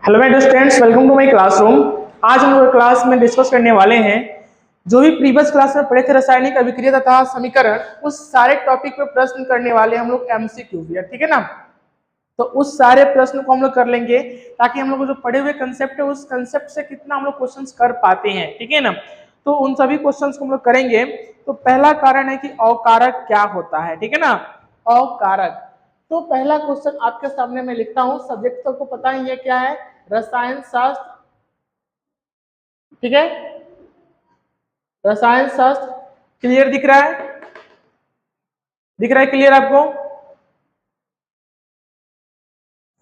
Hello my dear students, welcome to my classroom. आज हम लोग क्लास में डिस्कस करने वाले हैं जो भी प्रीवियस क्लास में पढ़े थे रासायनिक अभिक्रिया तथा समीकरण, उस सारे टॉपिक पे प्रश्न करने वाले हम लोग एमसीक्यू, ठीक है ना। तो उस सारे प्रश्न को हम लोग कर लेंगे ताकि हम लोग जो पढ़े हुए कंसेप्ट है उस कंसेप्ट से कितना हम लोग क्वेश्चंस कर पाते हैं, ठीक है ना। तो उन सभी क्वेश्चंस को हम लोग करेंगे। तो पहला कारण है कि अवकारक क्या होता है, ठीक है ना। अवकारक, तो पहला क्वेश्चन आपके सामने मैं लिखता हूं। सब्जेक्ट तो आपको पता ही है क्या है, रसायन शास्त्र, ठीक है। रसायन शास्त्र क्लियर दिख रहा है, दिख रहा है क्लियर आपको,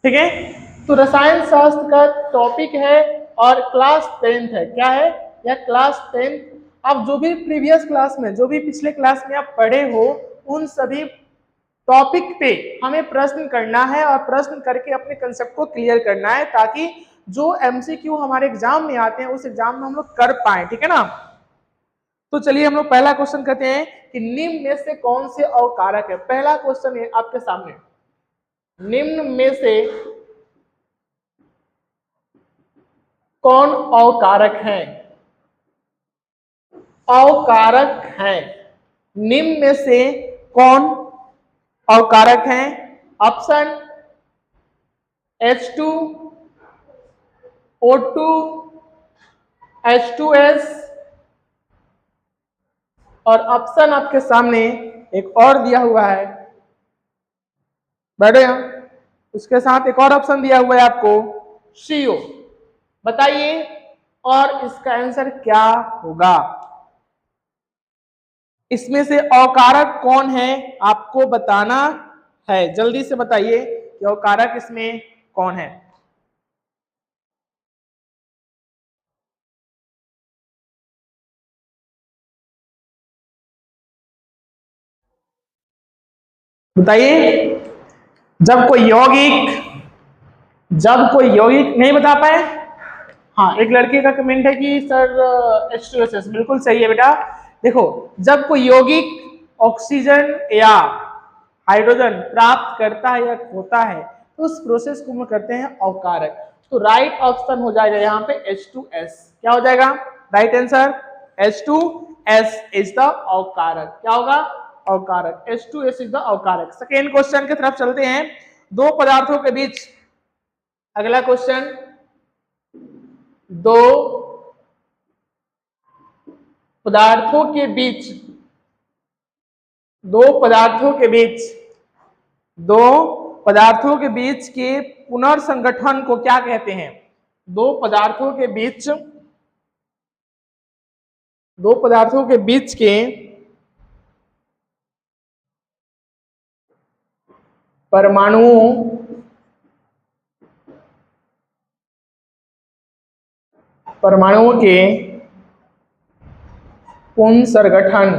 ठीक है। तो रसायन शास्त्र का टॉपिक है और क्लास 10th है। क्या है यह? Class 10th। आप जो भी प्रीवियस क्लास में, जो भी पिछले क्लास में आप पढ़े हो, उन सभी टॉपिक पे हमें प्रश्न करना है और प्रश्न करके अपने कंसेप्ट को क्लियर करना है ताकि जो एमसीक्यू हमारे एग्जाम में आते हैं उस एग्जाम में हम लोग कर पाए, ठीक है ना। तो चलिए हम लोग पहला क्वेश्चन करते हैं कि निम्न में से कौन से अवकारक है। पहला क्वेश्चन है आपके सामने, निम्न में से कौन अवकारक है? अवकारक है, निम्न में से कौन अवकारक है? ऑप्शन H2, O2, H2S, और ऑप्शन आपके सामने एक और दिया हुआ है, बैठो यहां, उसके साथ एक और ऑप्शन दिया हुआ है आपको, CO। बताइए और इसका आंसर क्या होगा? इसमें से अवकारक कौन है आपको बताना है। जल्दी से बताइए कि अवकारक इसमें कौन है। बताइए। जब कोई यौगिक नहीं बता पाए, हाँ, एक लड़के का कमेंट है कि सर H2SS, बिल्कुल सही है बेटा। देखो, जब कोई यौगिक ऑक्सीजन या हाइड्रोजन प्राप्त करता है या खोता है तो उस प्रोसेस को हम करते हैं अवकारक। तो राइट ऑप्शन हो जाएगा यहाँ पे H2S। क्या हो जाएगा right answer? H2S is the अवकारक। क्या होगा? अवकारक। H2S इज द अवकारक। सेकेंड क्वेश्चन की तरफ चलते हैं। दो पदार्थों के बीच, अगला क्वेश्चन, दो पदार्थों के बीच, दो पदार्थों के बीच, दो पदार्थों के बीच के पुनर्संगठन को क्या कहते हैं? दो पदार्थों के बीच, दो पदार्थों के बीच के परमाणुओं के पुनर्संगठन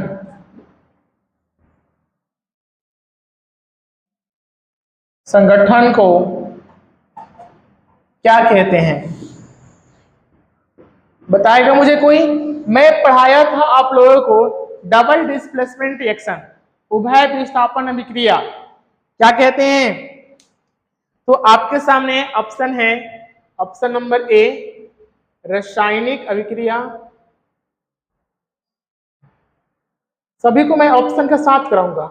को क्या कहते हैं? बताएगा मुझे कोई? मैं पढ़ाया था आप लोगों को डबल डिस्प्लेसमेंट रिएक्शन, उभय विस्थापन अभिक्रिया, क्या कहते हैं? तो आपके सामने ऑप्शन है, ऑप्शन नंबर ए रासायनिक अभिक्रिया। सभी को मैं ऑप्शन के साथ कराऊंगा।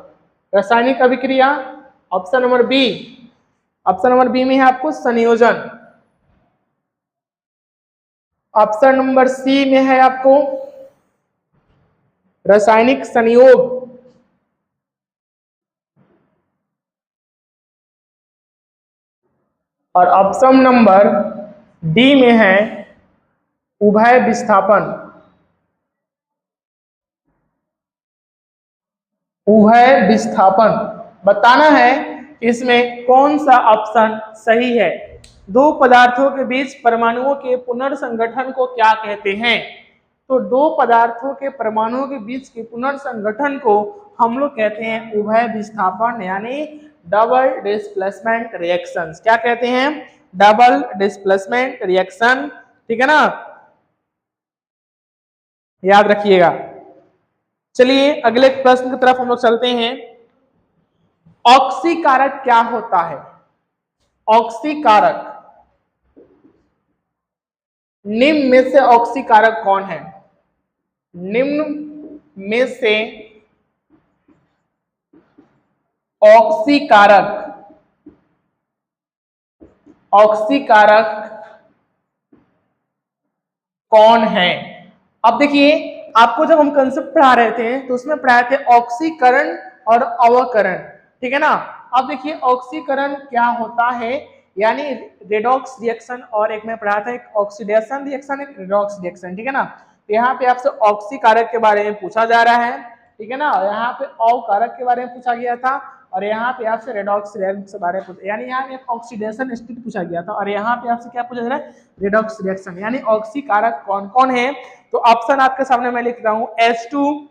रासायनिक अभिक्रिया। Option number B, option number B में है आपको संयोजन। ऑप्शन नंबर सी में है आपको रासायनिक संयोग। और ऑप्शन नंबर डी में है उभय विस्थापन। उभय विस्थापन बताना है इसमें कौन सा ऑप्शन सही है। दो पदार्थों के बीच परमाणुओं के पुनर्संगठन को क्या कहते हैं? तो दो पदार्थों के परमाणुओं के बीच के पुनर्संगठन को हम लोग कहते हैं उभय विस्थापन, यानी डबल डिस्प्लेसमेंट रिएक्शंस। क्या कहते हैं? डबल डिस्प्लेसमेंट रिएक्शन, ठीक है ना, याद रखिएगा। चलिए अगले प्रश्न की तरफ हम लोग चलते हैं। ऑक्सीकारक क्या होता है? ऑक्सीकारक, निम्न में से ऑक्सीकारक कौन है? निम्न में से ऑक्सीकारक कौन है? अब देखिए, आपको जब हम कंसेप्ट पढ़ा रहे थे तो उसमें पढ़ाए थे ऑक्सीकरण और अवकरण, ठीक है ना। अब देखिए ऑक्सीकरण क्या होता है, यानी रेडॉक्स रिएक्शन, और एक में पढ़ा था एक ऑक्सीडेशन रिएक्शन, एक रेडॉक्स रिएक्शन, ठीक है ना। तो यहाँ पे आपसे ऑक्सीकारक के बारे में पूछा जा रहा है, ठीक है ना। यहाँ पे अवकारक के बारे में पूछा गया था, और यहाँ पे आपसे रेडॉक्स रिएक्शन के बारे में पूछा, यानी यहाँ पे ऑक्सीडेशन स्टेट पूछा गया था, और यहाँ पे आपसे क्या पूछा जा रहा है? Redox reaction. यानी ऑक्सीकारक कौन कौन है? तो ऑप्शन आपके सामने मैं लिख रहा हूँ H2,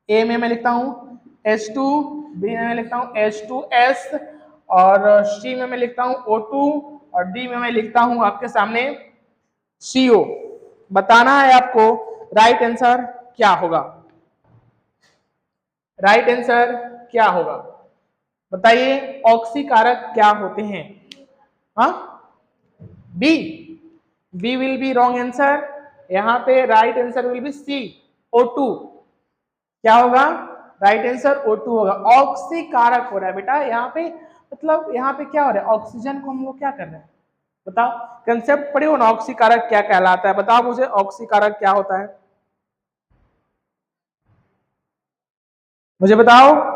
ए में मैं लिखता हूँ H2, बी में मैं लिखता हूँ H2S, और सी में मैं लिखता हूँ O2, और डी में मैं लिखता हूँ आपके सामने CO। बताना है आपको राइट आंसर क्या होगा। राइट आंसर क्या होगा बताइए, ऑक्सीकारक क्या होते हैं? हाँ, B. B will be wrong answer. यहाँ पे right answer will be C, O2। क्या होगा? राइट आंसर O2 होगा। ऑक्सीकारक हो रहा है बेटा यहाँ पे, मतलब यहाँ पे क्या हो रहा है? ऑक्सीजन को हम लोग क्या कर रहे हैं? बताओ, कंसेप्ट पढ़े हो ना, ऑक्सीकारक क्या कहलाता है? बताओ मुझे, ऑक्सीकारक क्या होता है? मुझे बताओ।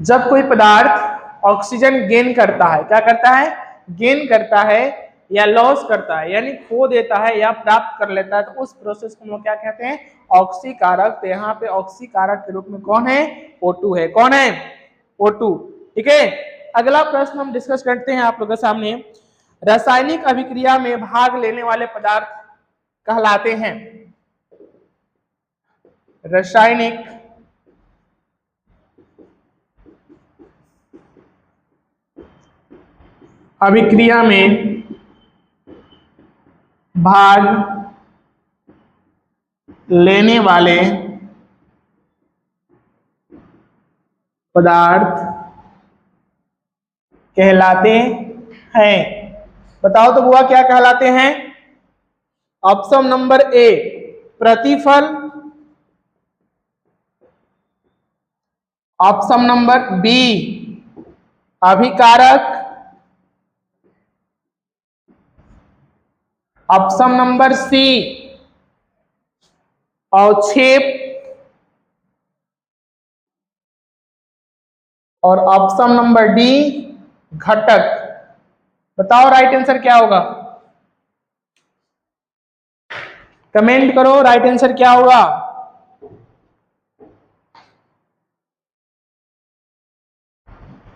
जब कोई पदार्थ ऑक्सीजन गेन करता है, क्या करता है? गेन करता है या लॉस करता है, यानी खो देता है या प्राप्त कर लेता है, तो उस प्रोसेस को हम लोग क्या कहते हैं? ऑक्सीकारक। तो यहाँ पे ऑक्सीकारक के रूप में कौन है? O2 है। कौन है? O2, ठीक है। अगला प्रश्न हम डिस्कस करते हैं आप लोगों के सामने। रासायनिक अभिक्रिया में भाग लेने वाले पदार्थ कहलाते हैं? रासायनिक अभिक्रिया में भाग लेने वाले पदार्थ कहलाते हैं। बताओ तो बुआ क्या कहलाते हैं? ऑप्शन नंबर ए प्रतिफल, ऑप्शन नंबर बी अभिकारक, ऑप्शन नंबर सी अवक्षेप, और ऑप्शन नंबर डी घटक। बताओ राइट आंसर क्या होगा? कमेंट करो राइट आंसर क्या होगा।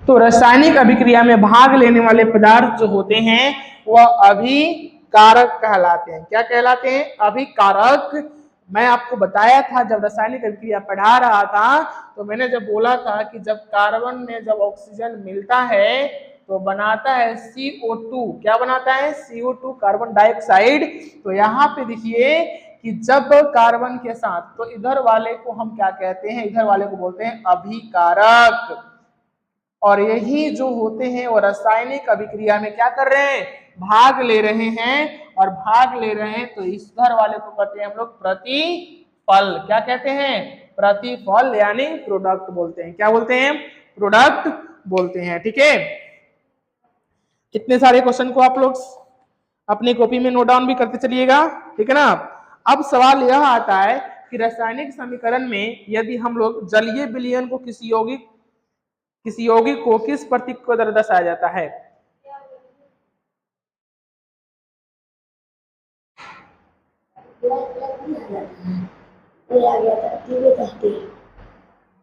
तो रासायनिक अभिक्रिया में भाग लेने वाले पदार्थ जो होते हैं वह अभिकारक कहलाते हैं। क्या कहलाते हैं? अभिकारक। मैं आपको बताया था जब रासायनिक अभिक्रिया पढ़ा रहा था, तो मैंने जब बोला था कि जब कार्बन में जब ऑक्सीजन मिलता है तो बनाता है CO2। क्या बनाता है? CO2, carbon dioxide. तो यहाँ पे देखिए कि जब कार्बन के साथ, तो इधर वाले को हम क्या कहते हैं? इधर वाले को बोलते हैं अभिकारक। और यही जो होते हैं वो रासायनिक अभिक्रिया में क्या कर रहे हैं? भाग ले रहे हैं। और भाग ले रहे हैं तो इस घर वाले को कहते हैं हम लोग प्रतिफल। क्या कहते हैं? प्रतिफल, यानी प्रोडक्ट बोलते हैं। क्या बोलते हैं? प्रोडक्ट बोलते हैं, ठीक है। इतने सारे क्वेश्चन को आप लोग अपनी कॉपी में नोट डाउन भी करते चलिएगा, ठीक है ना। अब सवाल यह आता है कि रासायनिक समीकरण में यदि हम लोग जलीय विलयन को किसी यौगिक को किस प्रतीक को द्वारा दर्शाया जाता है?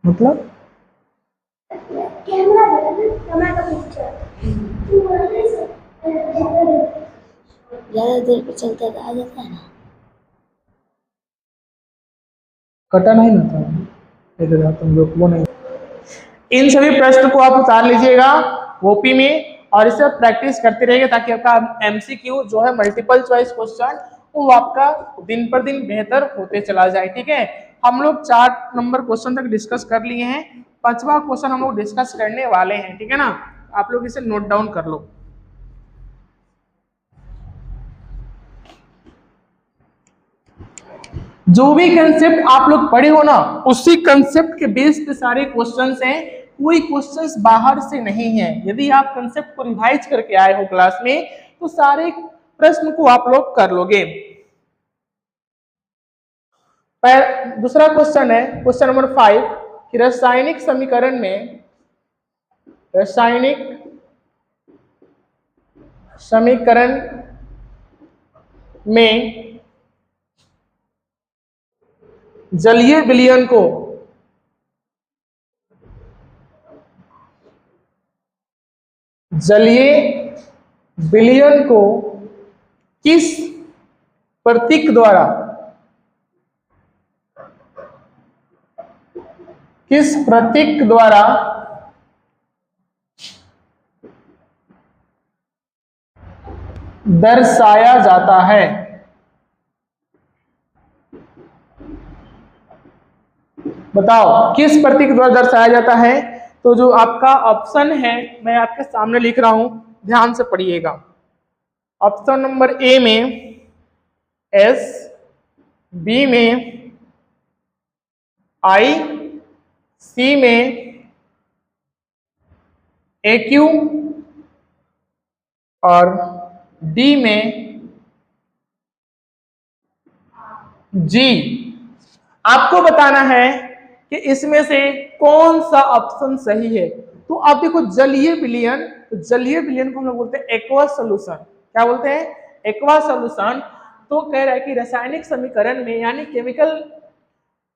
मतलब ज्यादा देर पे चलता तो आ जाता है ना, कटा नहीं ना था, तुम लोग वो नहीं। इन सभी प्रश्न को आप उतार लीजिएगा कॉपी में और इसे प्रैक्टिस करते रहिए ताकि आपका MCQ जो है मल्टीपल चॉइस क्वेश्चन वो आपका दिन पर दिन बेहतर होते चला जाए, ठीक है। हम लोग 4 नंबर क्वेश्चन तक डिस्कस कर लिए हैं, 5वां क्वेश्चन हम लोग डिस्कस करने वाले हैं, ठीक है ना। आप लोग इसे नोट डाउन कर लो। जो भी कंसेप्ट आप लोग पढ़े हो ना, उसी कंसेप्ट के बेस पे सारे क्वेश्चंस हैं, कोई क्वेश्चंस बाहर से नहीं है। यदि आप कंसेप्ट को रिवाइज करके आए हो क्लास में, तो सारे प्रश्न को आप लोग कर लोगे। दूसरा क्वेश्चन है क्वेश्चन नंबर 5 कि रासायनिक समीकरण में जलीय विलयन को किस प्रतीक द्वारा दर्शाया जाता है? बताओ किस प्रतीक द्वारा दर्शाया जाता है? तो जो आपका ऑप्शन है मैं आपके सामने लिख रहा हूं, ध्यान से पढ़िएगा। ऑप्शन नंबर ए में एस, बी में आई, सी में ए क्यू और डी में जी। आपको बताना है कि इसमें से कौन सा ऑप्शन सही है। तो आप देखो जलीय विलयन, तो जलीय विलयन को हम लोग बोलते हैं एक्वा सॉल्यूशन। क्या बोलते हैं? Aqua solution. तो कह रहा है कि रासायनिक समीकरण में यानी केमिकल,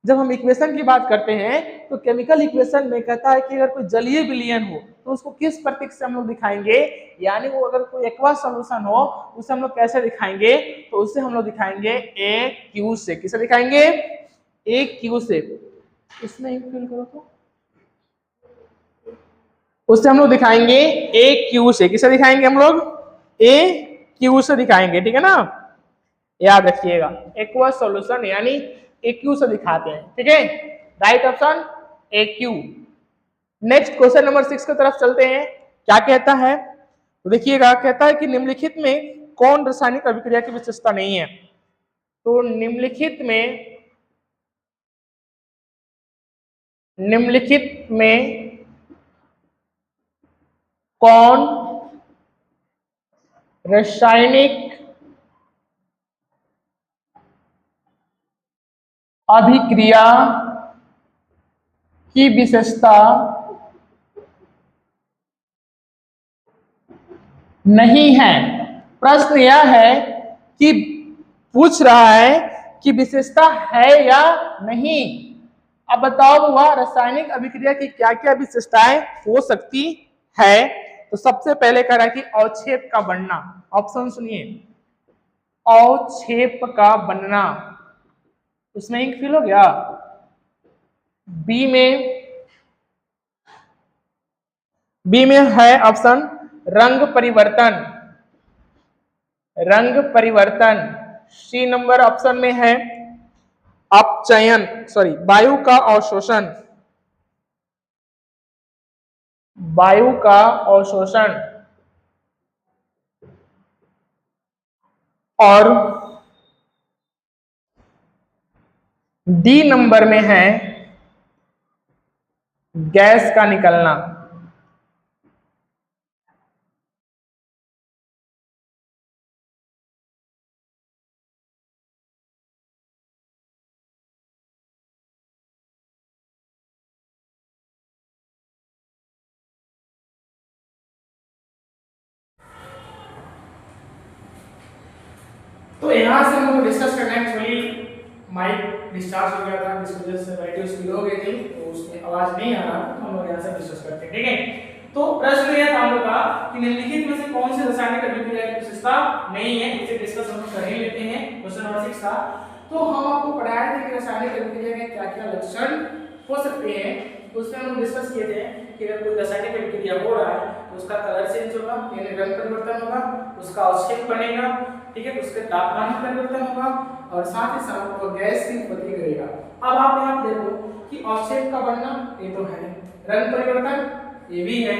जब हम इक्वेशन की बात करते हैं तो केमिकल इक्वेशन में कहता है कि अगर कोई जलीय विलयन हो तो उसको किस प्रतीक से हम लोग दिखाएंगे, यानी वो अगर कोई एक्वा सॉल्यूशन हो उसे हम लोग कैसे दिखाएंगे? तो उसे हम लोग दिखाएंगे ए क्यू से। किसे दिखाएंगे? ए क्यू से। इसमें फिल करो तो उससे हम लोग दिखाएंगे ए क्यू से। किसे दिखाएंगे हम लोग? ए क्यू से दिखाएंगे, ठीक है ना, याद रखिएगा। एक्वा सॉल्यूशन यानी ए क्यू से दिखाते हैं, ठीक है। Right option A Q. Next question number 6 की तरफ चलते हैं। क्या कहता है? तो देखिएगा, कहता है कि निम्नलिखित में कौन रासायनिक अभिक्रिया की विशेषता नहीं है? तो निम्नलिखित में कौन रासायनिक अभिक्रिया की विशेषता नहीं है? प्रश्न यह है कि पूछ रहा है कि विशेषता है या नहीं। अब बताओ हुआ रासायनिक अभिक्रिया की क्या क्या विशेषताएं हो सकती है? तो सबसे पहले कह रहा है कि अवक्षेप का बनना। ऑप्शन सुनिए, अवक्षेप का बनना, उसमें इंक फिल हो गया। बी में है ऑप्शन रंग परिवर्तन। सी नंबर ऑप्शन में है अपचयन, वायु का अवशोषण। और डी नंबर में है गैस का निकलना। तो यहां से हम लोग डिस्कस करना है। एक्चुअली माइक डिस्चार्ज हो गया था, जिस वजह से वाइब्रेशन स्लो हो गई थी, तो उसमें आवाज नहीं आ रहा था। तो हम लोग यहां से डिस्कस करते हैं, ठीक है। तो प्रश्न यह था हम लोग का कि निम्नलिखित में से कौन सी रासायनिक अभिक्रिया की विशेषता नहीं है, इसे डिस्कस हम लोग कर ही लेते हैं। क्वेश्चन नंबर 6 था। तो हम आपको पढ़ाए थे कि रासायनिक अभिक्रिया के क्या क्या लक्षण हो सकते हैं। तो उसमें हम डिस्कस किए थे कि अगर कोई रासायनिक अभिक्रिया हो रहा है तो उसका कलर चेंज होगा, यानी रंग परिवर्तन होगा, उसका अवक्षेप बनेगा, ठीक है, उसके तापमान में परिवर्तन होगा और साथ ही साथ वो गैस की उत्पत्ति करेगा। अब आप यहाँ देखो कि अवक्षेप का बनना ये तो है, रंग परिवर्तन ये भी है,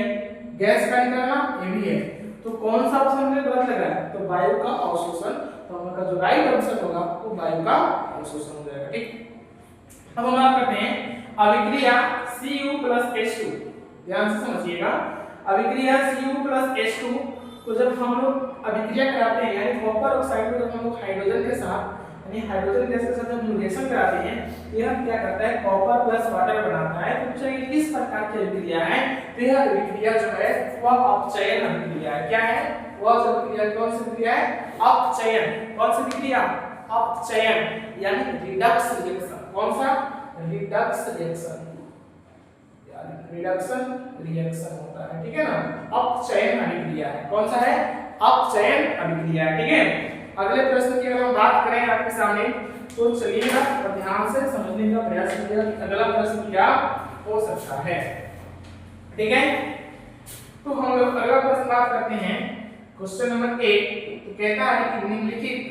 गैस का निकलना ये भी है। तो कौन सा ऑप्शन में गलत लग रहा है? तो वायु का अवशोषण। तो हमारा जो राइट ऑप्शन होगा वो वायु का एक्सोशन हो जाएगा। ठीक, अब हम बात करते हैं अभिक्रिया Cu प्लस H2। ध्यान से समझिएगा, अभिक्रिया Cu प्लस H2 को जब हम लोग अभिक्रिया कराते हैं, यानी कॉपर ऑक्साइड को जब हम लोग हाइड्रोजन के साथ यानी हाइड्रोजन गैस के साथ जब रिएक्शन कराते हैं, यह क्या करता है, कॉपर प्लस वाटर बनाता है। तो चलिए किस प्रकार की अभिक्रिया है, तो यह अभिक्रिया जो है वह अपचयन अभिक्रिया है। क्या है वह अभिक्रिया, कौन सी अभिक्रिया है, अपचयन। कौन सी अभिक्रिया, अपचयन यानी रिडक्स रिएक्शन। कौन सा, रिडक्स रिएक्शन, रिडक्शन रिएक्शन होता है। ठीक है ना, अपचयन अभिक्रिया है। कौन सा है, अपचयन अभिक्रिया है। ठीक है, अगले प्रश्न की अगर हम बात करें आपके सामने, तो चलिएगा और ध्यान से समझने का प्रयास कीजिएगा कि अगला प्रश्न क्या हो सकता है। ठीक है, तो हम लोग अगला प्रश्न बात करते हैं क्वेश्चन नंबर 1। तो कहता है कि निम्नलिखित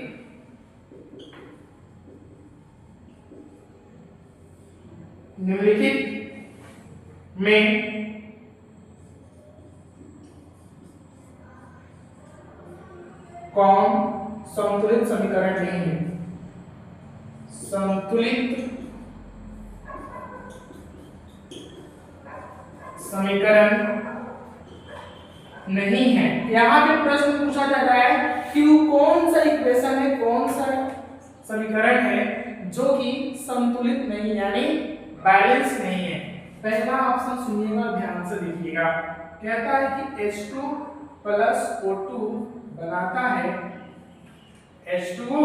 में कौन संतुलित समीकरण नहीं है, संतुलित समीकरण नहीं है। यहां पे प्रश्न पूछा जा रहा है कि वो कौन सा इक्वेशन है, कौन सा समीकरण है जो कि संतुलित नहीं यानी बैलेंस नहीं है। पहला ऑप्शन सुनिएगा, ध्यान से देखिएगा। कहता है कि H2 प्लस O2 बनाता है H2O।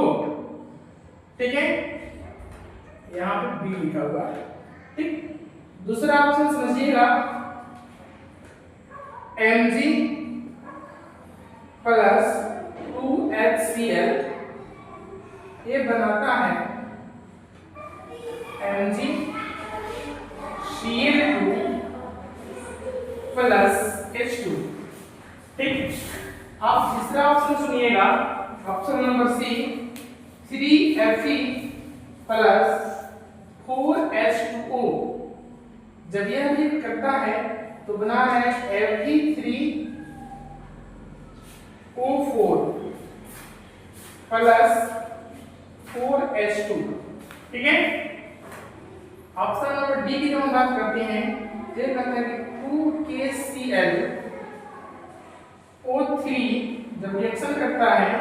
ठीक है, यहाँ पे B लिखा हुआ है। ठीक, दूसरा ऑप्शन समझिएगा, Mg प्लस 2HCl ये बनाता है MgCl2 प्लस H2। ठीक, आप तीसरा ऑप्शन सुनिएगा, option number C, 3Fe plus 4H2O। जब यह रिएक्ट करता है तो बना है Fe3O4 प्लस 4H2। ठीक है, ऑप्शन नंबर डी की जब हम बात करते हैं, ये कहता है कि 2KClO3 जब रिएक्शन करता है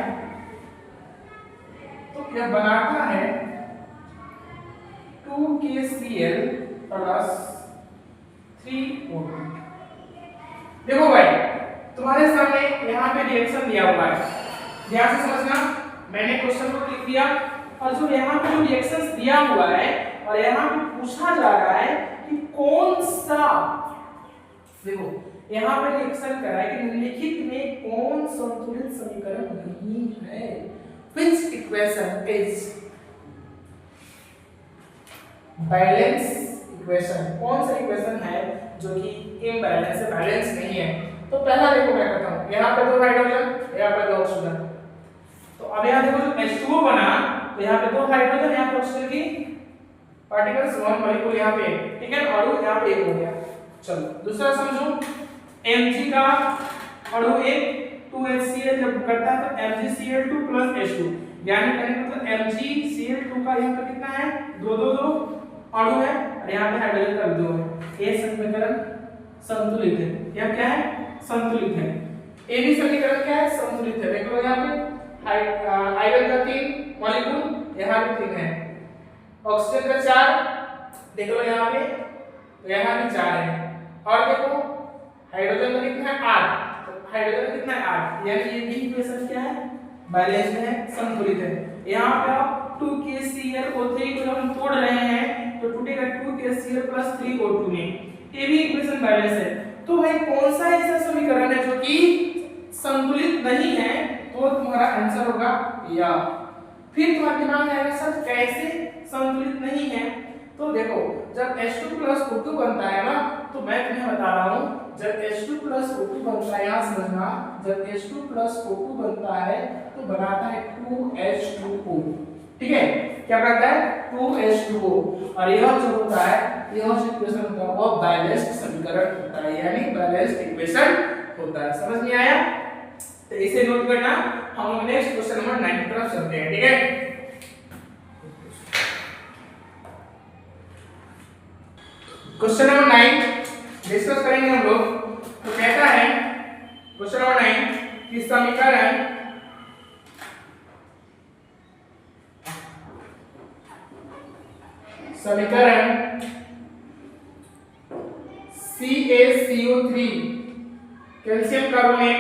तो यह बनाता है 2KCl प्लस 3O2। देखो भाई, तुम्हारे सामने यहाँ पे रिएक्शन दिया हुआ है, ध्यान से समझना। मैंने क्वेश्चन को लिख दिया और जो यहाँ पे जो रिएक्शंस दिया हुआ है और यहाँ पे पूछा जा रहा है कि कौन सा, देखो यहाँ पे रिएक्शन कर रहा है कि निम्नलिखित में कौन संतुलित समीकरण नहीं है, which equation is balance equation. कौन सा इक्वेशन है जो कि इम्बैलेंस है, बैलेंस नहीं है। तो पहला देखो मैं करता हूँ, यहाँ पे 2 हाइड्रोजन, यहाँ पे 2 ऑक्सीजन। तो अब यहाँ देखो जो H2O बना, तो यहाँ पे 2 हाइड्रोजन, यहाँ पे ऑक्सीजन की पार्टिकल्स 1 मॉलिक्यूल यहाँ पे, ठीक है, अणु यहाँ पे 1 हो गया। चलो दूसरा समझो, Mg का अणु 1 2HCl जब करता है तो MgCl2 प्लस H2, यानी करेंगे तो MgCl2 का यहाँ पे कितना है, 2 2 2 अणु है और यहाँ पे हाइड्रोजन का 2 है। ये समीकरण संतुलित है। यह क्या है, संतुलित है। ए भी समीकरण क्या है, संतुलित है। देखो यहाँ पे आयरन का 3 मॉलिक्यूल, यहाँ पे 3 है। ऑक्सीजन का 4, देख लो यहाँ पे, तो यहाँ भी 4 है। और देखो हाइड्रोजन का कितना है, 8, तो हाइड्रोजन का कितना है, 8, यानी ये भी इक्वेशन क्या है, बैलेंस है, संतुलित है। यहाँ पे आप 2KClO3 को जब हम तोड़ रहे हैं तो टूटेगा 2KCl प्लस 3O2 में, ये भी इक्वेशन बैलेंस है। तो भाई कौन सा ऐसा समीकरण है जो कि संतुलित नहीं है, तो तुम्हारा आंसर होगा या। फिर तुम्हारे दिमाग में आएगा सर कैसे संतुलित नहीं है, तो देखो जब H2 प्लस O2 बनता है ना, तो मैं तुम्हें बता रहा हूँ, जब H2 प्लस O2 बनता है, यहाँ समझना, जब H2 प्लस O2 बनता है तो बनाता है 2H2O। ठीक है, क्या करता है, 2H2O। और यह जो होता है, यह जो इक्वेशन होता है वो बैलेंस्ड समीकरण होता है, यानी बैलेंस्ड इक्वेशन होता है। समझ में आया, तो इसे नोट करना। हम लोग नेक्स्ट क्वेश्चन नंबर 9 की तरफ चलते हैं। ठीक है, क्वेश्चन नंबर 9 डिस्कस करेंगे हम लोग। तो कहता है क्वेश्चन नंबर 9 कि समीकरण CaCO3 कैल्शियम कार्बोनेट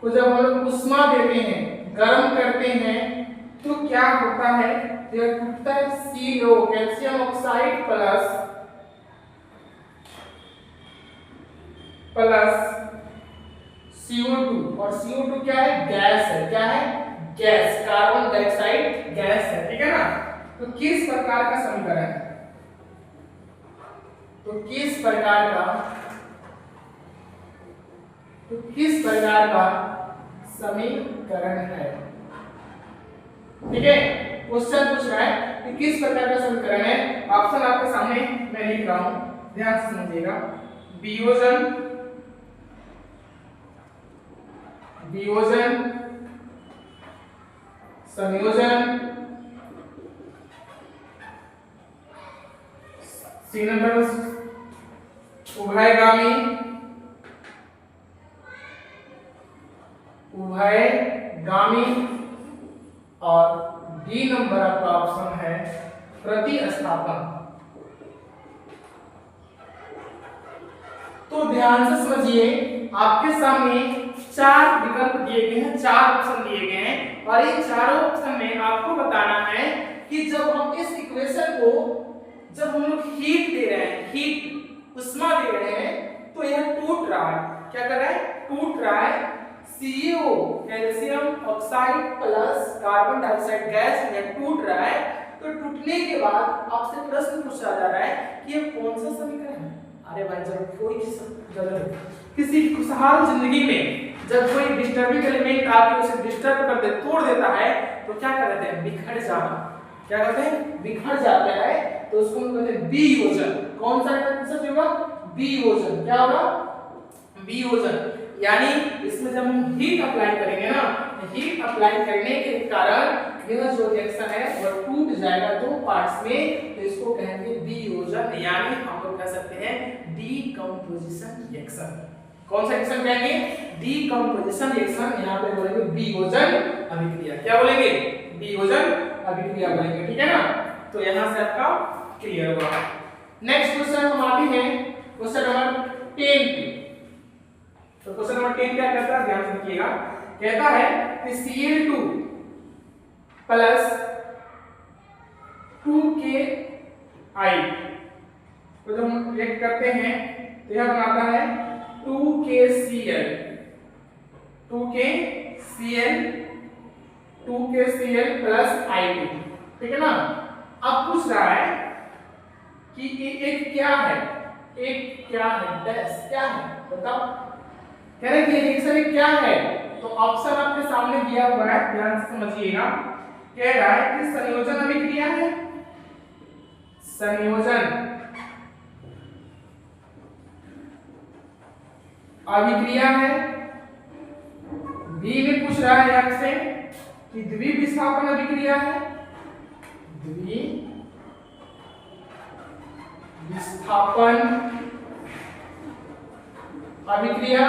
को जब हम लोग उष्मा देते हैं, गर्म करते हैं, तो क्या होता है? यह टूटता है CO calcium oxide plus CO2 और CO2 क्या है? गैस है। क्या है? गैस, कार्बन डाइऑक्साइड गैस है। ठीक है ना? तो किस प्रकार का समीकरण है? तो किस प्रकार का समीकरण है? ठीक है, क्वेश्चन पूछ रहा है कि किस प्रकार का समीकरण है। ऑप्शन आपके सामने मैं लिख रहा हूं, ध्यान से समझिएगा। वियोजन, संयोजन, सी नंबर उभयगामी और डी नंबर आपका ऑप्शन है प्रतिस्थापन। तो ध्यान से समझिए, आपके सामने 4 विकल्प दिए गए हैं, 4 ऑप्शन दिए गए हैं और इन चारों ऑप्शन में आपको बताना है कि जब हम इस इक्वेशन को, जब हम लोग हीट दे रहे हैं, हीट उष्मा दे रहे हैं, तो यह टूट रहा है। क्या कर रहा है? टूट रहा है। CO calcium oxide plus carbon dioxide gas यह टूट रहा है। तो टूटने के बाद आपसे प्रश्न पूछा जा रहा है कि यह कौन सा समीकरण है? अरे भाई, जब कोई किसी खुशहाल जिंदगी में जब कोई डिस्टर्बिंग एलिमेंट आके उसे डिस्टर्ब कर दे, तोड़ देता है, तो क्या कहते हैं? बिखर जाना। क्या कहते हैं? बिखर जाता है। तो उसको हम कहते हैं वियोजन। कौन सा आंसर होगा? वियोजन। क्या होगा? वियोजन। यानी इसमें जब हम हीट अप्लाई करेंगे ना, हीट अप्लाई करने के कारण यह जो रिएक्शन है वह टूट जाएगा 2 पार्ट्स में। तो इसको कहेंगे वियोजन, यानी हम लोग कह सकते हैं डीकंपोजिशन रिएक्शन। कौन सा रिएक्शन कहेंगे? Decomposition reaction. यहां पे बोलेंगे वियोजन अभिक्रिया। क्या बोलेंगे? वियोजन अभिक्रिया बोलेंगे। ठीक है ना? तो यहां से आपका क्लियर हुआ। नेक्स्ट क्वेश्चन हम आते हैं क्वेश्चन नंबर 10 पे। तो क्वेश्चन नंबर 10 क्या कहता है? ध्यान से देखिएगा। कहता है कि Cl2 प्लस 2Ki तो जब हम रिएक्ट करते हैं तो यह बनाता है 2KCl 2KCl प्लस I2। ठीक है ना? अब पूछ रहा है कि एक क्या है? एक क्या है? डैश क्या है? बताओ। कह रहे कि रिएक्शन क्या है? तो ऑप्शन आपके सामने दिया हुआ है, ध्यान से समझिएगा। कह रहा है कि संयोजन अभिक्रिया है, संयोजन अभिक्रिया है। बी में पूछ रहा है आपसे कि द्विविस्थापन अभिक्रिया है, द्विविस्थापन अभिक्रिया।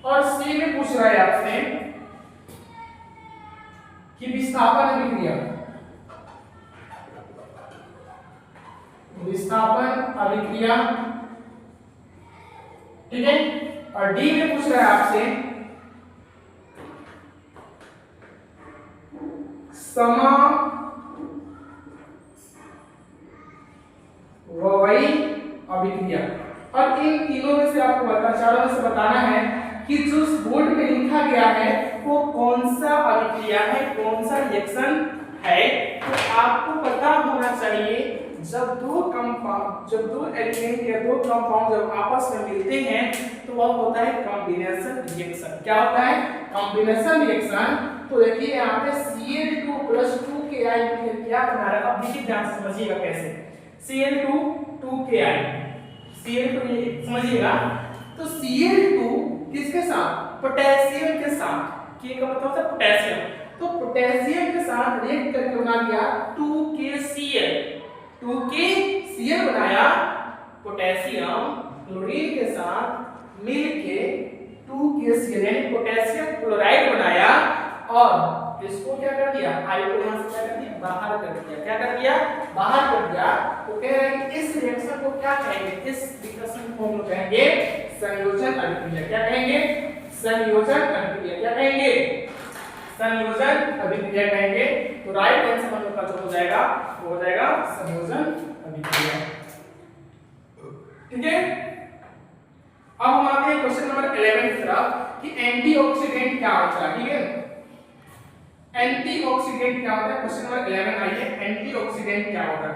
और सी में पूछ रहा है आपसे कि विस्थापन अभिक्रिया, विस्थापन अभिक्रिया। ठीक है? और डी में पूछ रहा है आपसे समवयी अभिक्रिया। और इन तीनों में से आपको चारों में से बताना है कि जो बोर्ड पे लिखा गया है वो कौन सा अभिक्रिया है, कौन सा रिएक्शन है। तो आपको पता होना चाहिए, जब दो एलिमेंट या दो कंपाउंड जब आपस में मिलते हैं तो वह होता है कॉम्बिनेशन रिएक्शन। क्या होता है? Combination reaction. तो देखिए यहाँ पे Cl2 + 2Ki क्या बना रहा है? अब देखिए, ध्यान से समझिएगा कैसे। Cl2 2Ki, Cl2 ये समझिएगा। तो Cl2 किसके साथ? पोटेशियम के साथ। K का मतलब होता है पोटेशियम। तो पोटेशियम के साथ रिएक्ट करके बना दिया 2KCl, 2KCl बनाया पोटेशियम क्लोरीन के साथ मिलके 2KCl यानी पोटेशियम क्लोराइड बनाया और इसको क्या कर दिया, आई को यहां से क्या कर दिया, बाहर कर दिया। क्या कर दिया, बाहर कर दिया। तो कह रहे हैं कि इस रिएक्शन को क्या कहेंगे, इस रिएक्शन को हम लोग कहेंगे संयोजन अभिक्रिया। क्या कहेंगे, संयोजन अभिक्रिया। क्या कहेंगे, संयोजन अभिक्रिया कहेंगे। तो राइट आंसर हम लोग का जो हो जाएगा वो हो जाएगा संयोजन अभिक्रिया। ठीक है, अब हम आते हैं क्वेश्चन नंबर 11 की तरफ कि एंटीऑक्सीडेंट क्या होता है। ठीक है, एंटीऑक्सीडेंट क्या होता है, क्वेश्चन नंबर 11 आइए, एंटीऑक्सीडेंट क्या होता है।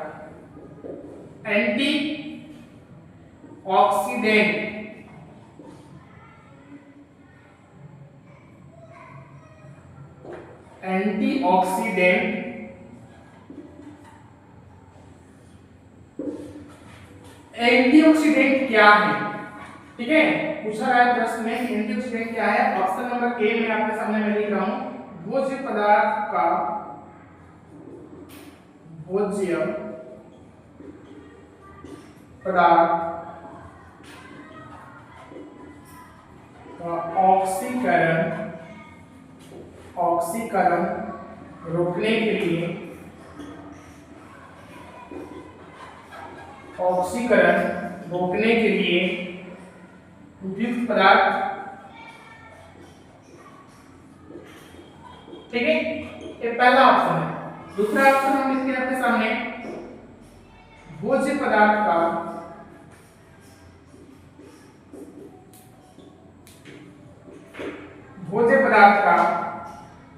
एंटीऑक्सीडेंट एंटीऑक्सीडेंट एंटीऑक्सीडेंट क्या है। ठीक है, पूछा गया है प्रश्न में एंटीऑक्सीडेंट क्या है। ऑप्शन नंबर ए में आपके सामने मैं लिख रहा हूं, भोज्य पदार्थ का भोज्य पदार्थ का ऑक्सीकरण रोकने के लिए उपयुक्त पदार्थ। ठीक है, ये पहला ऑप्शन है। दूसरा ऑप्शन हम लिखते हैं आपके सामने, भोज्य पदार्थ का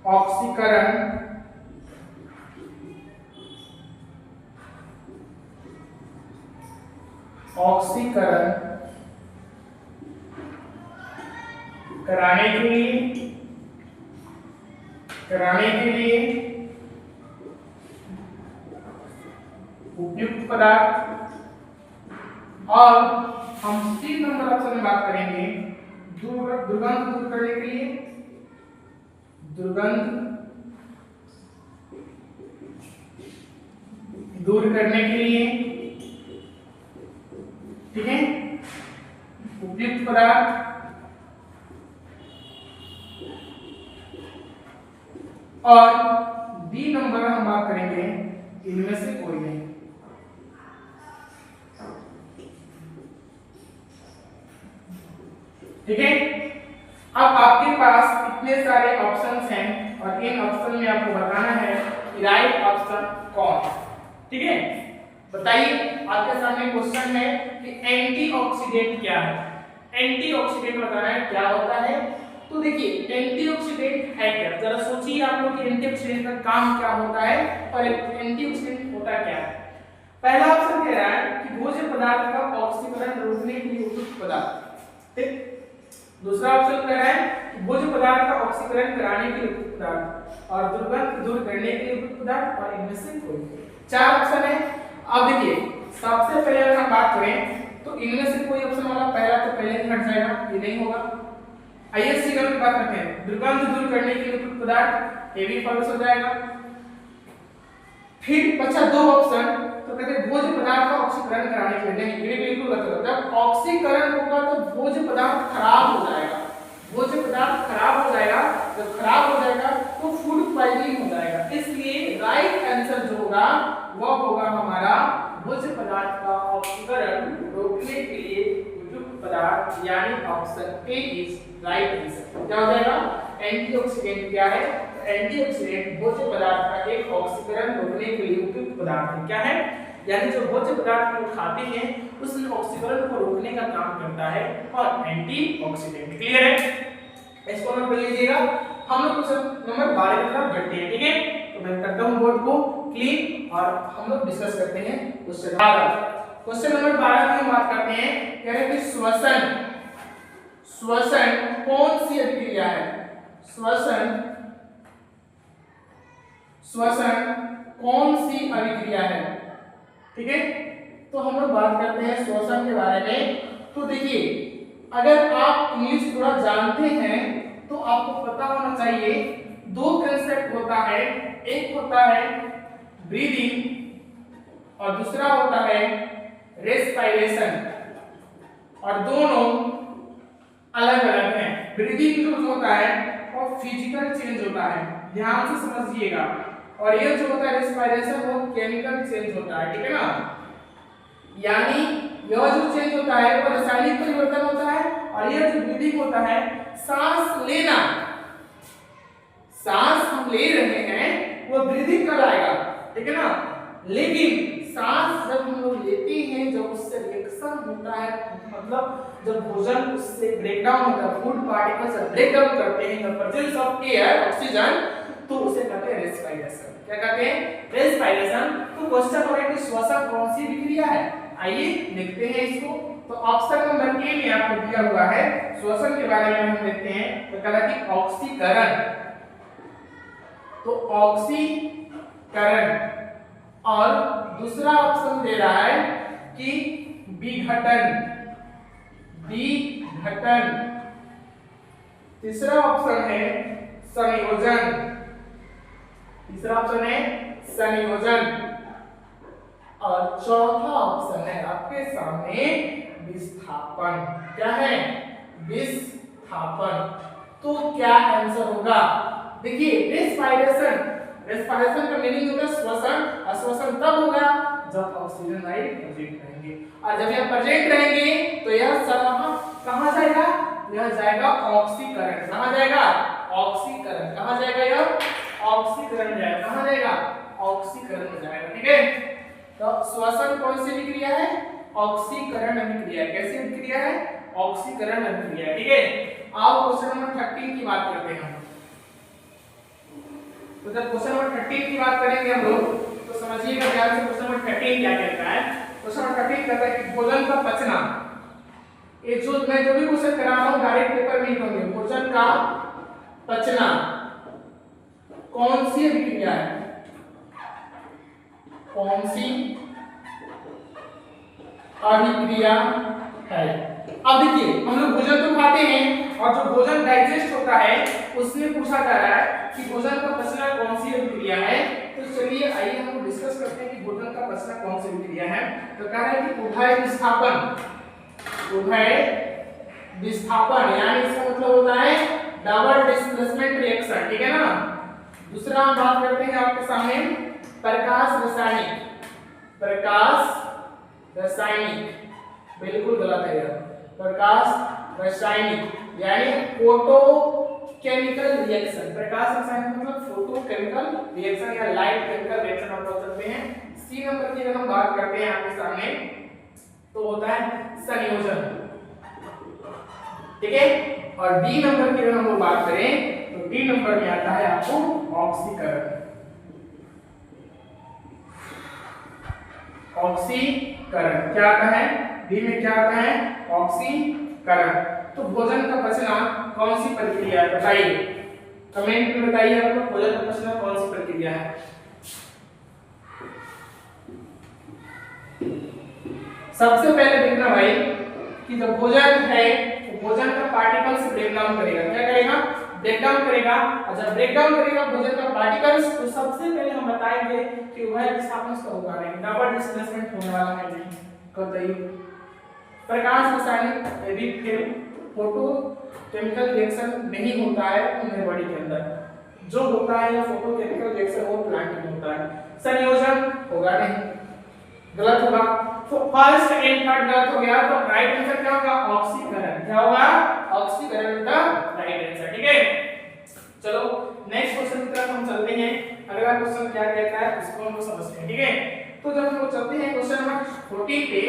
ऑक्सीकरण कराने के लिए उपयुक्त पदार्थ। और हम 3 नंबर ऑप्शन में बात करेंगे, दुर्गंध दूर करने के लिए, दुर्गंध दूर करने के लिए। ठीक है, उपयुक्त पदार्थ। और डी नंबर हम बात करेंगे, इनमें से कोई नहीं। ठीक है, अब आपके पास इतने सारे ऑप्शंस हैं और इन ऑप्शन में आपको बताना है कि राइट ऑप्शन कौन है। ठीक है, बताइए, आपके सामने क्वेश्चन है कि एंटीऑक्सीडेंट क्या है। एंटीऑक्सीडेंट बताना है क्या होता है। तो देखिए, एंटीऑक्सीडेंट है क्या, जरा सोचिए आप लोग कि एंटीऑक्सीडेंट का काम क्या होता है और एंटीऑक्सीडेंट होता क्या है। पहला ऑप्शन कह रहा है कि भोज्य पदार्थ का ऑक्सीकरण रोकने के लिए उपयुक्त पदार्थ। ठीक, दूसरा ऑप्शन कह रहा है कि भोज्य पदार्थ का ऑक्सीकरण कराने के लिए उपयुक्त पदार्थ और दुर्गंध दूर करने के लिए उपयुक्त पदार्थ और इनमें से कोई। 4 ऑप्शन है। अब देखिए, सबसे पहले अगर हम बात करें तो इनमें से कोई ऑप्शन वाला पहला तो पहले ही हट जाएगा, ये नहीं होगा। आइए सिग्नल की बात करते हैं, दुर्गंध दूर करने के लिए उपयुक्त पदार्थ, ये भी फॉल्स हो जाएगा। फिर बचा 2 ऑप्शन, तो कहते हैं भोज्य पदार्थ का ऑक्सीकरण कराने के लिए, नहीं, ये बिल्कुल गलत होता है। जब ऑक्सीकरण होगा तो भोज्य पदार्थ खराब हो जाएगा, भोज्य पदार्थ खराब हो जाएगा। जब खराब हो जाएगा तो फूड पॉइजनिंग हो जाएगा। इसलिए राइट आंसर जो होगा वो होगा हमारा भोज्य पदार्थ का ऑक्सीकरण रोकने के लिए उपयुक्त पदार्थ, यानी option A is right answer. क्या हो जाएगा, एंटीऑक्सीडेंट क्या है, एंटीऑक्सीडेंट भोज्य पदार्थ का एक ऑक्सीकरण रोकने के लिए उपयुक्त पदार्थ है। क्या है, यानी जो भोज्य पदार्थ लोग खाते हैं उसमें ऑक्सीकरण को रोकने का काम करता है और एंटीऑक्सीडेंट। क्लियर है, इसको नोट कर लीजिएगा। हम लोग क्वेश्चन नंबर 12 की तरफ बढ़ते हैं। ठीक है, तो मैं करता हूं बोर्ड को क्लीन और हम लोग डिस्कस करते हैं क्वेश्चन 12। क्वेश्चन नंबर 12 की हम बात करते हैं, कह रहे हैं कि श्वसन कौन सी अभिक्रिया है, श्वसन कौन सी अभिक्रिया है। ठीक है, तो हम लोग बात करते हैं श्वसन के बारे में। तो देखिए, अगर आप इंग्लिश थोड़ा जानते हैं तो आपको पता होना चाहिए दो कंसेप्ट होता है, एक होता है ब्रीदिंग और दूसरा होता है रेस्पिरेशन, और दोनों अलग अलग हैं। ब्रीदिंग जो होता है वो फिजिकल चेंज होता है, ध्यान से समझिएगा, और ये जो होता है रेस्पिरेशन वो केमिकल चेंज होता है, ठीक है ना। यानी यह जो चेंज होता है वो रासायनिक परिवर्तन होता है, और यह जो ब्रीदिंग होता है सांस लेना, सांस हम ले रहे हैं वो ब्रीदिंग कहलाएगा, ठीक है ना। लेकिन सांस जब हम लोग लेते हैं, जब उससे रिएक्शन होता है, मतलब जब भोजन उससे ब्रेक डाउन होता है, फूड पार्टिकल्स ब्रेक डाउन करते हैं the presence of air oxygen, तो उसे कहते हैं रेस्पिरेशन। क्या कहते हैं? रेस्पिरेशन। तो क्वेश्चन हो रहा है कि श्वसन कौन सी विक्रिया है, आइए देखते हैं इसको। तो ऑप्शन नंबर ए में आपको दिया हुआ है, श्वसन के बारे में हम देखते हैं, तो कहता है कि ऑक्सीकरण, तो ऑक्सीकरण, और दूसरा ऑप्शन दे रहा है कि विघटन, विघटन, तीसरा ऑप्शन है संयोजन, तीसरा ऑप्शन है संयोजन, और चौथा ऑप्शन है आपके सामने विस्थापन। क्या है? विस्थापन। तो क्या आंसर होगा? देखिए रेस्पिरेशन, रेस्पिरेशन का मीनिंग होता है श्वसन, और श्वसन तब होगा जब ऑक्सीजन लाइन प्रेजेंट रहेंगे, और जब यह प्रेजेंट रहेंगे तो यह कहां जाएगा? यह जाएगा ऑक्सीकरण। कहां जाएगा? ऑक्सीकरण। कहां जाएगा? यह ऑक्सीकरण जाएगा। कहां जाएगा? ऑक्सीकरण में जाएगा, ठीक है। तो श्वसन कौन सी विक्रिया है? ऑक्सीकरण विक्रिया। कैसी विक्रिया है? ऑक्सीकरण विक्रिया, ठीक है। अब क्वेश्चन नंबर 13 की बात करते हैं। तो जब क्वेश्चन नंबर 13 की बात करेंगे हम लोग, तो समझिएगा ध्यान से क्वेश्चन नंबर 13 क्या कहता है। क्वेश्चन नंबर 13 कहता है कि भोजन का पचना, ये जो मैं जो भी क्वेश्चन करा रहा हूं डायरेक्ट पेपर में ही होंगे। भोजन का पचना कौन सी विक्रिया है? कौन सी अभिक्रिया है? अब देखिए हम लोग भोजन तो खाते हैं, और जो भोजन डाइजेस्ट होता है उसमें पूछा जा रहा है कि भोजन का पचना कौन सी विक्रिया है। तो चलिए आइए हम लोग डिस्कस करते हैं कि भोजन का पचना कौन सी विक्रिया है। तो कह रहा है कि उभय विस्थापन, उभय विस्थापन, यानी इसका मतलब होता है डबल डिस्प्लेसमेंट रिएक्शन, ठीक है ना। दूसरा हम बात करते हैं आपके सामने प्रकाश रासायनिक, प्रकाश रासायनिक, बिल्कुल गलत है यह, प्रकाश रासायनिक यानी फोटो केमिकल रिएक्शन। प्रकाश रासायनिक मतलब फोटो केमिकल रिएक्शन या लाइट केमिकल रिएक्शन आप बोल सकते हैं। सी नंबर की अगर हम बात करते हैं आपके सामने, तो होता है संयोजन, ठीक है। और डी नंबर की अगर हम बात करें, तो डी नंबर में आता है आपको ऑक्सीकरण, ऑक्सीकरण। क्या आता है? डी में क्या आता है? ऑक्सीकरण। तो भोजन का पचना कौन सी प्रक्रिया है, बताइए, कमेंट में बताइए आपको भोजन का पचना कौन सी प्रक्रिया है। सबसे पहले देखना भाई कि जब भोजन है तो भोजन का पार्टिकल्स ब्रेक डाउन करेगा। क्या करेगा? ब्रेक डाउन करेगा, और जब ब्रेक डाउन करेगा भोजन का पार्टिकल्स, तो सबसे पहले हम बताएंगे कि वह विस्थापन का होगा नहीं, डबल डिस्प्लेसमेंट होने वाला है नहीं। बताइए प्रकाश रासायनिक यदि फिर फोटो केमिकल रिएक्शन नहीं होता है उनके बॉडी के अंदर, जो होता है फोटो केमिकल रिएक्शन वो प्लांट में होता है। संयोजन होगा नहीं, गलत होगा। तो फर्स्ट एंड थर्ड गलत हो गया, तो राइट आंसर क्या होगा? ऑक्सीकरण। क्या होगा? ऑक्सीकरण का राइट आंसर, ठीक है। चलो नेक्स्ट क्वेश्चन की तरफ हम चलते हैं। अगला क्वेश्चन क्या कहता है उसको हम समझते हैं, ठीक है। तो जब हम लोग चलते हैं क्वेश्चन नंबर 14 पे,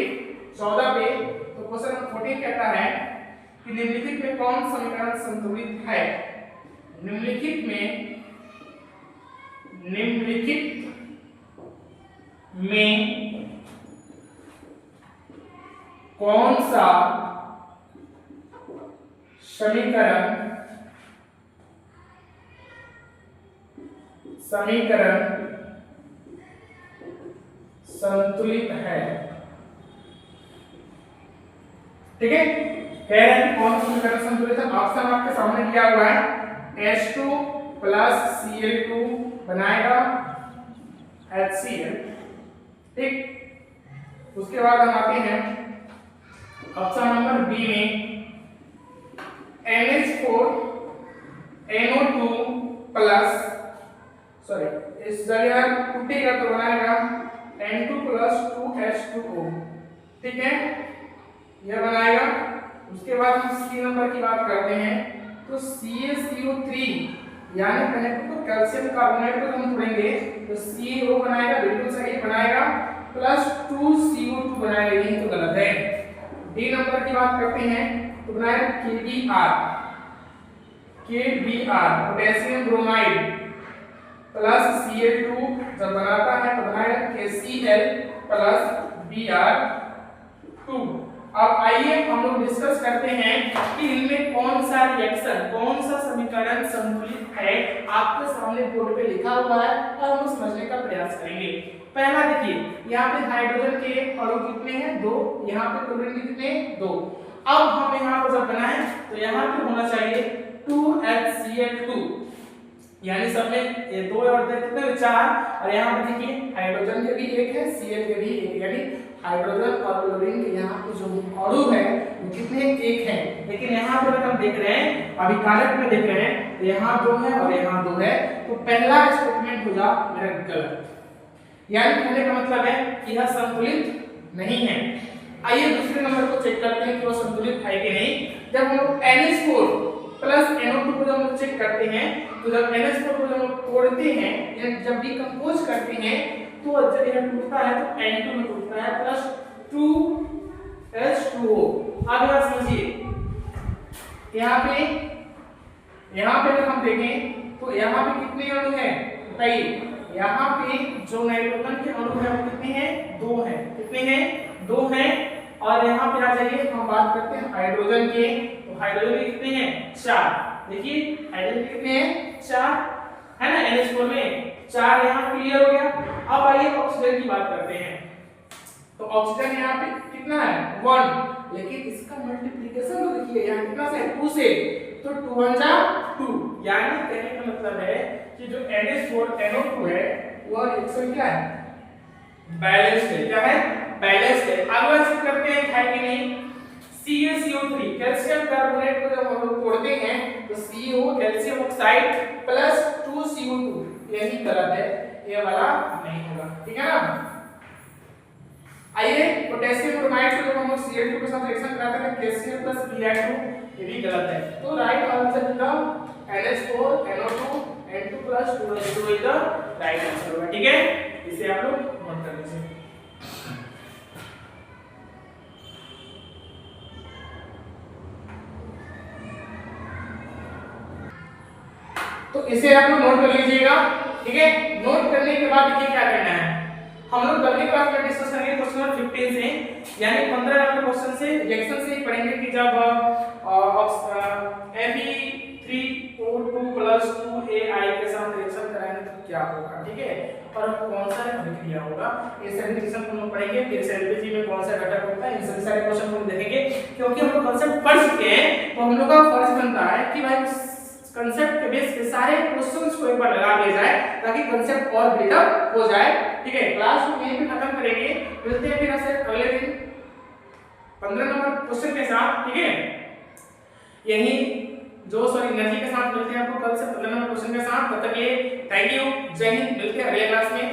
14 पे, तो क्वेश्चन नंबर 14 कहता है कि निम्नलिखित में कौन समीकरण संतुलित है? निम्नलिखित में कौन सा समीकरण संतुलित है? ठीक है, कह रहे हैं कि कौन सा समीकरण संतुलित है। ऑप्शन आपके सामने दिया हुआ है H2 प्लस Cl2 बनाएगा HCl, ठीक। उसके बाद हम आते हैं ऑप्शन नंबर बी में NH4 NO2 प्लस सॉरी इस जगह टूटेगा तो बनाएगा N2 प्लस 2H2O, ठीक है, यह बनाएगा। उसके बाद हम सी नंबर की बात करते हैं तो CaCO3 यानी पहले तो कैल्शियम कार्बोनेट को हम जोड़ेंगे तो CO बनाएगा, बिल्कुल सही बनाएगा, प्लस 2CO2 बनाएगा, यही तो गलत है। डी नंबर की बात करते हैं तो बनाएगा KBr potassium bromide plus Cl2 जब बनाता है तो बनाएगा KCl प्लस Br2। अब आइए हम लोग डिस्कस करते हैं कि इनमें कौन सा रिएक्शन, कौन सा समीकरण संतुलित है। आपके सामने बोर्ड पे लिखा हुआ है और हम समझने का प्रयास करेंगे। पहला देखिए, यहाँ पे हाइड्रोजन के अणु कितने हैं? 2। यहाँ पे क्लोरीन कितने? 2। अब हम यहाँ पर जब बनाएं तो यहाँ पे होना चाहिए 2HCl2, यानी सब में ये 2 और कितने 4, और यहाँ पे देखिए हाइड्रोजन के भी 1 है, Cl के भी 1, यानी हाइड्रोजन और क्लोरीन के यहाँ पे जो अणु है वो कितने 1 है। लेकिन यहाँ पर हम देख रहे हैं अभी कारक में देख रहे हैं तो यहाँ 2 है और यहाँ 2 है, तो पहला स्टेटमेंट होगा मेरा गलत, यानी कहने का मतलब है कि यह संतुलित नहीं है। आइए दूसरे नंबर को चेक करते हैं कि वो संतुलित है कि नहीं। जब हम लोग NH4 प्लस NO2 को जब हम लोग चेक करते हैं तो जब NH4 को जब हम लोग तोड़ते हैं या जब डिकम्पोज करते हैं तो जब यह टूटता है तो N2 में टूटता है प्लस 2H2O। अब यह समझिए यहाँ पे अगर हम देखें तो यहाँ पे कितने अणु हैं बताइए। यहाँ पे जो नाइट्रोजन के अणु हैं वो कितने हैं? 2 हैं। कितने हैं? 2 हैं। और यहाँ पे आ जाइए हम बात करते हैं हाइड्रोजन के, तो हाइड्रोजन के कितने हैं? 4। देखिए हाइड्रोजन के कितने हैं? 4 है ना, NH4 में 4, यहाँ क्लियर हो गया। अब आइए ऑक्सीजन की बात करते हैं तो ऑक्सीजन यहाँ पे कितना है? 1, लेकिन इसका मल्टीप्लिकेशन तो देखिए यहाँ कितना से? 2 से, तो 2 1 जा 2, यानी कहने का मतलब है कि जो NH4 NO2 है वह रिएक्शन क्या है? बैलेंस्ड है। क्या है? बैलेंस्ड है। अगला चेक करते हैं है कि नहीं। CaCO3 कैल्शियम कार्बोनेट को जब हम लोग तोड़ते हैं तो CO calcium oxide plus 2CO2, यही गलत है, ये वाला नहीं होगा, ठीक है ना। आइए पोटेशियम ब्रोमाइड को जब हम लोग Cl2 के साथ रिएक्शन कराते हैं KCl प्लस Br2, ये भी गलत है। तो right answer is NH4 NO2 N2 plus 2H2 is the right answer होगा, ठीक है। इसे आप लोग नोट कर लीजिए। तो इसे आप लोग नोट कर लीजिएगा, ठीक है। नोट करने के बाद देखिए क्या करना है। हम लोग कल की क्लास में डिस्कस करेंगे क्वेश्चन नंबर 15 से, यानी 15 नंबर क्वेश्चन से रिएक्शन से ही पढ़ेंगे कि जब Fe3O2 प्लस 2AI के साथ रिएक्शन कराएंगे तो क्या होगा, ठीक है, और कौन सा अभिक्रिया होगा, ये सभी रिएक्शन हम लोग पढ़ेंगे। फिर से एलपीजी में कौन सा घटक होता है, इन सभी सारे क्वेश्चन हम देखेंगे। क्योंकि हम लोग कांसेप्ट पढ़ चुके हैं तो हम लोग का फर्ज बनता है कि भाई कांसेप्ट के बेस पे सारे क्वेश्चंस को एक बार लगा दिया जाए ताकि कांसेप्ट और बिल्डअप हो जाए, ठीक है। क्लास को यहीं पे खत्म करेंगे, मिलते हैं फिर आपसे अगले दिन 15 नंबर क्वेश्चन के साथ, ठीक है। यही जो सॉरी एनर्जी के साथ मिलते हैं आपको कल से 15 नंबर क्वेश्चन के साथ। तब तक के लिए थैंक यू, जय हिंद, मिलते हैं अगले क्लास में।